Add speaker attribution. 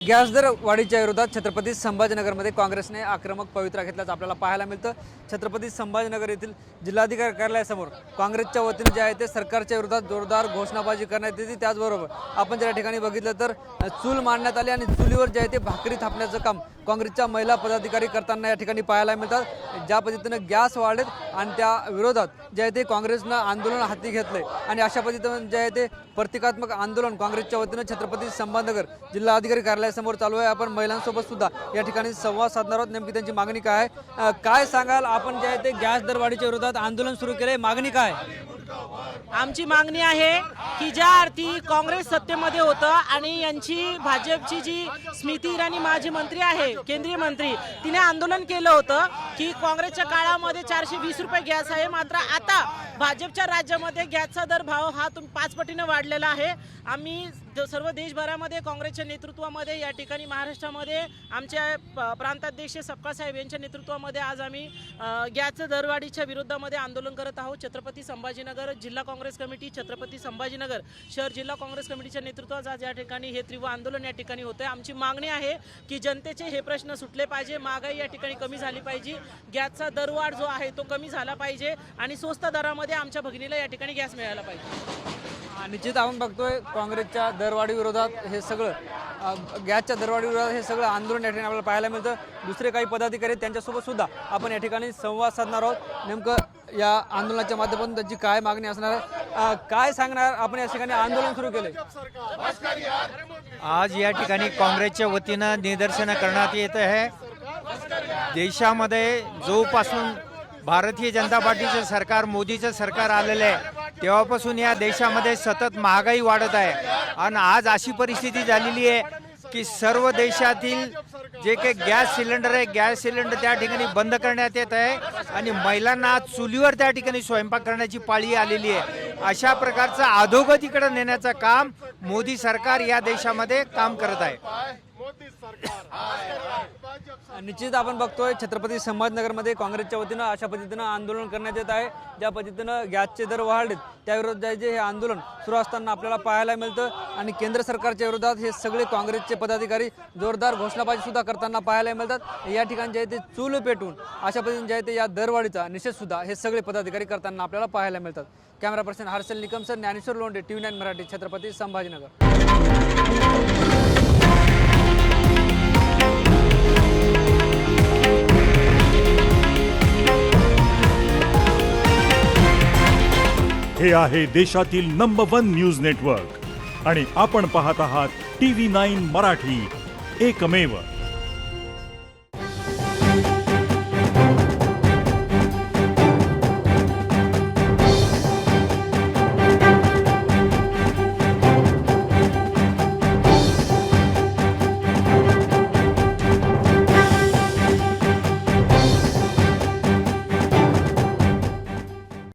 Speaker 1: Gas दर वाढीच्या विरोधात छत्रपती संभाजीनगरमध्ये काँग्रेसने आक्रमक पवित्रा घेतल्याचं आपल्याला पाहायला मिळतं। छत्रपती संभाजीनगर येथील जिल्हाधिकारी कार्यालयासमोर काँग्रेसच्या वतीने जे आहे ते सरकारच्या विरोधात जोरदार घोषणाबाजी करण्यात येते। त्याचबरोबर आपण ज्या ठिकाणी बघितलं तर चूल मांडण्यात आली आणि चुलीवर जे आहे ते भाकरी थापण्याचं काम काँग्रेसच्या महिला पदाधिकारी करताना या ठिकाणी पाहायला मिळतात। ज्या पद्धतीने गॅस वाढलेत आणि त्या विरोधात जे आहे ते काँग्रेसनं आंदोलन हाती घेतलंय आणि अशा पद्धतीने जे आहे ते प्रतिकात्मक आंदोलन काँग्रेसच्या वतीने छत्रपती संभाजीनगर जिल्हाधिकारी कार्यालयासमोर चालू आहे। आपण महिलांसोबत सुद्धा या ठिकाणी संवाद साधणार आहोत। नेमकी त्यांची मागणी काय आहे, काय सांगाल आपण जे आहे ते गॅस दरवाढीच्या विरोधात आंदोलन सुरू केले, मागणी काय?
Speaker 2: आमची मागणी आहे की ज्या अर्थी काँग्रेस सत्तेमध्ये होतं आणि यांची भाजपची जी स्मृती इराणी माजी मंत्री आहे, केंद्रीय मंत्री, तिने आंदोलन केलं होतं की काँग्रेसच्या काळामध्ये 420 रुपये गॅस आहे, मात्र आता भाजपच्या राज्यामध्ये गॅसचा दर भाव हा 5 पटीने वाढलेला आहे। आम्ही सर्व देशभरामध्ये काँग्रेसच्या नेतृत्वामध्ये या ठिकाणी महाराष्ट्रामध्ये आमच्या प्रांताध्यक्ष सपकाळ साहेब यांच्या नेतृत्वामध्ये आज आम्ही गॅसच्या दरवाढीच्या विरोधामध्ये आंदोलन करत आहोत। छत्रपती संभाजीनगर जिल्हा काँग्रेस कमिटी, छत्रपती संभाजीनगर शहर जिल्हा काँग्रेस कमिटीच्या नेतृत्वात आज या ठिकाणी हे तीव्र आंदोलन या ठिकाणी होते। आमची मागणी आहे की जनतेचे हे प्रश्न सुटले पाहिजे, महागाई या ठिकाणी कमी झाली पाहिजे, गॅसचा दरवाढ जो आहे तो कमी झाला पाहिजे आणि स्वस्त दरामध्ये आमच्या भगिनीला या ठिकाणी गॅस मिळाला पाहिजे।
Speaker 1: निश्चित आपण बघतोय काँग्रेसच्या दरवाढी विरोधात हे सगळं गॅसच्या दरवाढी विरोधात हे सगळं आंदोलन या ठिकाणी आपल्याला पाहायला मिळतं। दुसरे काही पदाधिकारी त्यांच्यासोबत सुद्धा आपण या ठिकाणी संवाद साधणार आहोत। नेमकं या आंदोलनाच्या माध्यमातून त्यांची काय मागणी असणार आहे, काय सांगणार आपण या ठिकाणी आंदोलन सुरू केले?
Speaker 3: आज या ठिकाणी काँग्रेसच्या वतीनं निदर्शनं करण्यात येत आहे। देशामध्ये जोपासून भारतीय जनता पार्टीचं सरकार, मोदीचं सरकार आलेलं आहे तेव्हापासून या देशामध्ये सतत महागाई वाढत आहे आणि आज अशी परिस्थिती झालेली आहे की सर्व देशातील जे काही गॅस सिलेंडर आहे, गॅस सिलेंडर त्या ठिकाणी बंद करण्यात येत आहे आणि महिलांना आज चुलीवर त्या ठिकाणी स्वयंपाक करण्याची पाळी आलेली आहे। अशा प्रकारचं अधोगतीकडे नेण्याचं काम मोदी सरकार या देशामध्ये काम करत आहे।
Speaker 1: निश्चित आपण बघतोय छत्रपती संभाजीनगरमध्ये काँग्रेसच्या वतीनं अशा पद्धतीनं आंदोलन करण्यात येत आहे। ज्या पद्धतीनं गॅसचे दर वाढलेत त्याविरोधात जे हे आंदोलन सुरू असताना आपल्याला पाहायला मिळतं आणि केंद्र सरकारच्या विरोधात हे सगळे काँग्रेसचे पदाधिकारी जोरदार घोषणाबाजी सुद्धा करताना पाहायला मिळतात। या ठिकाणी जे आहे ते चूल पेटून अशा पद्धतीने जे आहे ते या दरवाढीचा निषेध सुद्धा हे सगळे पदाधिकारी करताना आपल्याला पाहायला मिळतात। कॅमेरा पर्सन हर्षल निकमसर, ज्ञानेश्वर लोंढे, TV9 मराठी, छत्रपती संभाजीनगर।
Speaker 4: हे आहे देशातील नंबर 1 न्यूज नेटवर्क आणि आपण पाहत आहात TV9 मराठी, एकमेव।